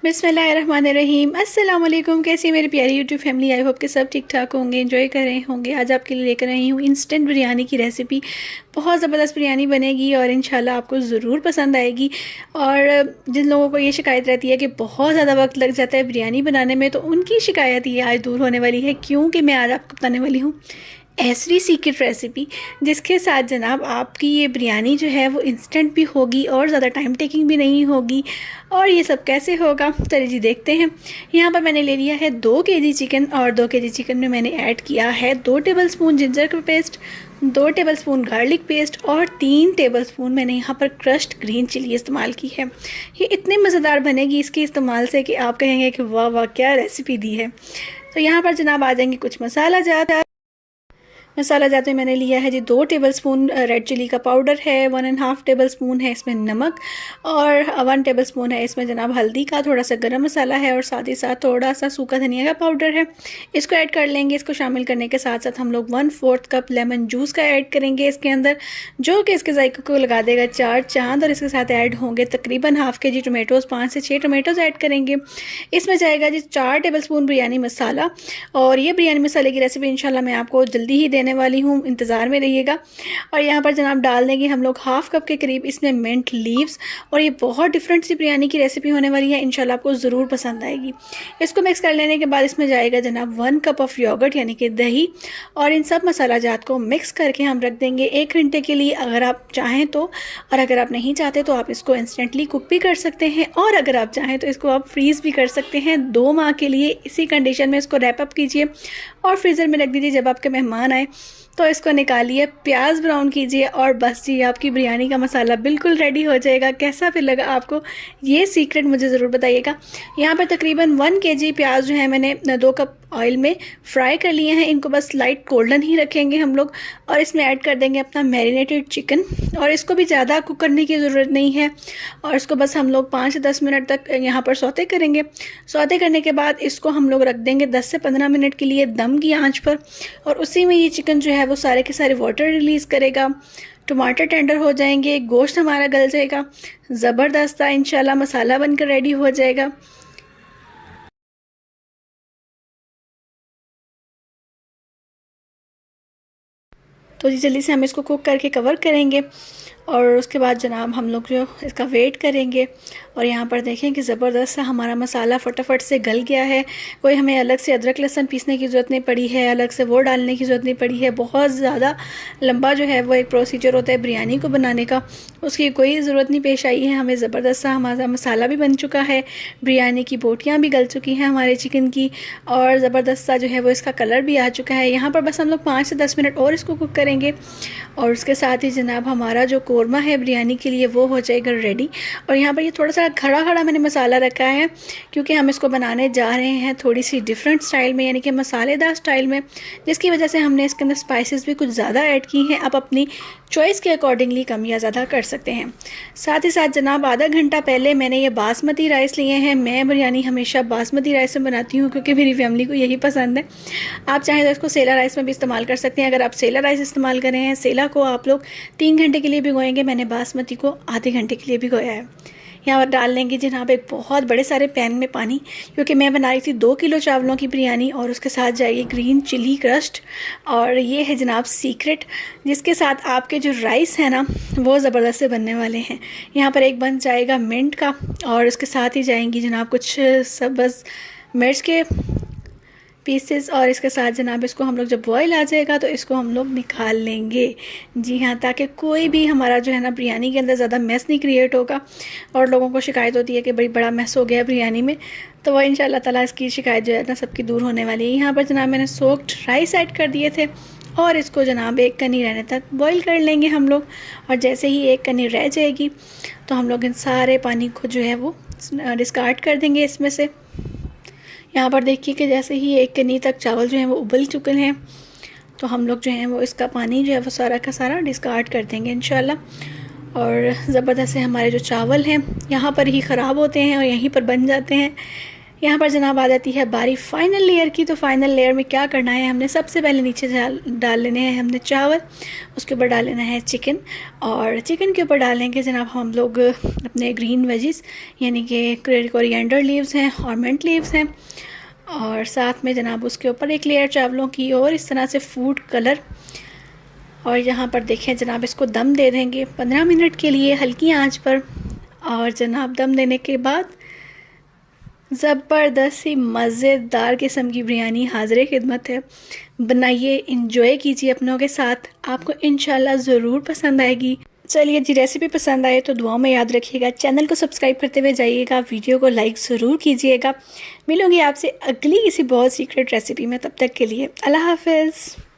बिस्मिल्लाहिर्रहमानिर्रहीम। अस्सलाम वालेकुम। कैसी मेरी प्यारी यूट्यूब फैमिली, आई होप कि सब ठीक ठाक होंगे, एंजॉय कर रहे होंगे। आज आपके लिए लेकर आई हूँ इंस्टेंट बिरयानी की रेसिपी। बहुत ज़बरदस्त बिरयानी बनेगी और इंशाल्लाह आपको ज़रूर पसंद आएगी। और जिन लोगों को ये शिकायत रहती है कि बहुत ज़्यादा वक्त लग जाता है बिरयानी बनाने में, तो उनकी शिकायत ये आज दूर होने वाली है, क्योंकि मैं आज आपको बताने वाली हूँ ऐसी सीक्रेट रेसिपी जिसके साथ जनाब आपकी ये बिरयानी जो है वो इंस्टेंट भी होगी और ज़्यादा टाइम टेकिंग भी नहीं होगी। और ये सब कैसे होगा, चलिए जी देखते हैं। यहाँ पर मैंने ले लिया है 2 केजी चिकन, और 2 केजी चिकन में मैंने ऐड किया है 2 टेबलस्पून जिंजर का पेस्ट, 2 टेबलस्पून गार्लिक पेस्ट और 3 टेबलस्पून मैंने यहाँ पर क्रश्ड ग्रीन चिली इस्तेमाल की है। ये इतनी मज़ेदार बनेगी इसके इस्तेमाल से कि आप कहेंगे कि वाह वाह क्या रेसिपी दी है। तो यहाँ पर जनाब आ जाएंगे कुछ मसाला जात। मसाला जाते मैंने लिया है जी 2 टेबलस्पून रेड चिली का पाउडर है, 1.5 टेबलस्पून है इसमें नमक, और 1 टेबलस्पून है इसमें जनाब हल्दी का, थोड़ा सा गरम मसाला है, और साथ ही साथ थोड़ा सा सूखा धनिया का पाउडर है। इसको ऐड कर लेंगे। इसको शामिल करने के साथ साथ हम लोग 1/4 कप लेमन जूस का ऐड करेंगे इसके अंदर, जो कि इसके जायके को लगा देगा 4 चांद। और इसके साथ ऐड होंगे तकरीबन हाफ के जी टोमेटोज़, 5 से 6 टोमेटोज़ ऐड करेंगे। इसमें जाएगा जी 4 टेबलस्पून बिरयानी मसाला। और ये बिरयानी मसाले की रेसिपी इंशाल्लाह मैं आपको जल्दी ही देने वाली हूँ, इंतज़ार में रहिएगा। और यहाँ पर जनाब डाल देंगे हम लोग हाफ कप के करीब इसमें मिंट लीव्स। और ये बहुत डिफरेंट सी बिरयानी की रेसिपी होने वाली है, इंशाल्लाह आपको ज़रूर पसंद आएगी। इसको मिक्स कर लेने के बाद इसमें जाएगा जनाब 1 कप ऑफ योगर्ट यानी कि दही। और इन सब मसाला जात को मिक्स करके हम रख देंगे 1 घंटे के लिए, अगर आप चाहें तो। और अगर आप नहीं चाहते तो आप इसको इंस्टेंटली कुक भी कर सकते हैं, और अगर आप चाहें तो इसको आप फ्रीज़ भी कर सकते हैं 2 माह के लिए। इसी कंडीशन में इसको रैप अप कीजिए और फ्रीज़र में रख दीजिए। जब आपके मेहमान आए तो इसको निकालिए, प्याज ब्राउन कीजिए, और बस जी आपकी बिरयानी का मसाला बिल्कुल रेडी हो जाएगा। कैसा फिर लगा आपको ये सीक्रेट मुझे ज़रूर बताइएगा। यहाँ पर तकरीबन 1 केजी प्याज जो है मैंने 2 कप ऑयल में फ्राई कर लिए हैं। इनको बस लाइट गोल्डन ही रखेंगे हम लोग। और इसमें ऐड कर देंगे अपना मैरिनेटेड चिकन, और इसको भी ज़्यादा कुक करने की ज़रूरत नहीं है। और इसको बस हम लोग 5 से 10 मिनट तक यहाँ पर सौते करेंगे। सौते करने के बाद इसको हम लोग रख देंगे 10 से 15 मिनट के लिए दम की आंच पर। और उसी में ये चिकन जो है वो सारे के सारे वाटर रिलीज़ करेगा, टमाटर टेंडर हो जाएंगे, गोश्त हमारा गल जाएगा, ज़बरदस्त इंशाल्लाह मसाला बनकर रेडी हो जाएगा। तो जी जल्दी से हम इसको कुक करके कवर करेंगे। और उसके बाद जनाब हम लोग जो इसका वेट करेंगे। और यहाँ पर देखें कि ज़बरदस्त सा हमारा मसाला फटाफट से गल गया है। कोई हमें अलग से अदरक लहसुन पीसने की ज़रूरत नहीं पड़ी है, अलग से वो डालने की ज़रूरत नहीं पड़ी है। बहुत ज़्यादा लंबा जो है वो एक प्रोसीजर होता है बिरयानी को बनाने का, उसकी कोई ज़रूरत नहीं पेश आई है हमें। ज़बरदस्त सा हमारा मसाला भी बन चुका है, बिरयानी की बोटियाँ भी गल चुकी हैं हमारे चिकन की, और ज़बरदस्त सा जो है वो इसका कलर भी आ चुका है। यहाँ पर बस हम लोग 5 से 10 मिनट और इसको कुक करेंगे। और उसके साथ ही जनाब हमारा जो कोरमा है बिरयानी के लिए वो हो जाएगा रेडी। और यहाँ पर ये थोड़ा सा खड़ा खड़ा मैंने मसाला रखा है, क्योंकि हम इसको बनाने जा रहे हैं थोड़ी सी डिफरेंट स्टाइल में, यानी कि मसालेदार स्टाइल में, जिसकी वजह से हमने इसके अंदर स्पाइसेस भी कुछ ज़्यादा ऐड की हैं। आप अपनी चॉइस के अकॉर्डिंगली कम या ज़्यादा कर सकते हैं। साथ ही साथ जनाब आधा घंटा पहले मैंने ये बासमती राइस लिए हैं। मैं बिरयानी हमेशा बासमती राइस में बनाती हूँ, क्योंकि मेरी फैमिली को यही पसंद है। आप चाहें तो इसको सेला राइस में भी इस्तेमाल कर सकते हैं। अगर आप सेला राइस इस्तेमाल कर रहे हैं, सेला को आप लोग 3 घंटे के लिए भिगोएंगे, मैंने बासमती को आधे घंटे के लिए भिगोया है। यहाँ पर डाल लेंगे जनाब एक बहुत बड़े सारे पैन में पानी, क्योंकि मैं बना रही थी 2 किलो चावलों की बिरयानी, और उसके साथ जाएगी ग्रीन चिली क्रस्ट। और ये है जनाब सीक्रेट, जिसके साथ आपके जो राइस है ना वो ज़बरदस्त से बनने वाले हैं। यहाँ पर एक बन जाएगा मिंट का, और उसके साथ ही जाएंगी जनाब कुछ सब्ज़ मिर्च के पीसेस। और इसके साथ जनाब इसको हम लोग जब बॉयल आ जाएगा तो इसको हम लोग निकाल लेंगे। जी हाँ, ताकि कोई भी हमारा जो है ना बिरयानी के अंदर ज़्यादा मैस नहीं क्रिएट होगा। और लोगों को शिकायत होती है कि बड़ी बड़ा मैस हो गया बिरयानी में, तो वह इंशाल्लाह ताला इसकी शिकायत जो है ना सबकी दूर होने वाली है। यहाँ पर जनाब मैंने सोक्ड राइस ऐड कर दिए थे, और इसको जनाब 1 कनी रहने तक बॉईल कर लेंगे हम लोग। और जैसे ही 1 कनी रह जाएगी तो हम लोग इन सारे पानी को जो है वो डिस्कार्ड कर देंगे इसमें से। यहाँ पर देखिए कि जैसे ही 1 कनी तक चावल जो हैं वो उबल चुके हैं, तो हम लोग जो हैं वो इसका पानी जो है वो सारा का सारा डिस्कार्ड कर देंगे इंशाल्लाह। और ज़बरदस्त से हमारे जो चावल हैं यहाँ पर ही ख़राब होते हैं और यहीं पर बन जाते हैं। यहाँ पर जनाब आ जाती है बारी फाइनल लेयर की। तो फाइनल लेयर में क्या करना है, हमने सबसे पहले नीचे डाल लेने हैं हमने चावल, उसके ऊपर डाल लेना है चिकन, और चिकन के ऊपर डालेंगे जनाब हम लोग अपने ग्रीन वेजिस यानी कि कोरिएंडर लीव्स हैं और मिंट लीव्स हैं, और साथ में जनाब उसके ऊपर एक लेयर चावलों की और इस तरह से फूड कलर। और यहाँ पर देखें जनाब इसको दम दे देंगे 15 मिनट के लिए हल्की आंच पर। और जनाब दम देने के बाद ज़बरदस्त ही मज़ेदार किस्म की बिरयानी हाज़िर खिदमत है। बनाइए, इंजॉय कीजिए अपनों के साथ, आपको इंशाल्लाह ज़रूर पसंद आएगी। चलिए जी, रेसिपी पसंद आए तो दुआओं में याद रखिएगा, चैनल को सब्सक्राइब करते हुए जाइएगा, वीडियो को लाइक ज़रूर कीजिएगा। मिलूंगी आपसे अगली किसी बहुत सीक्रेट रेसिपी में, तब तक के लिए अल्लाह हाफ़िज़।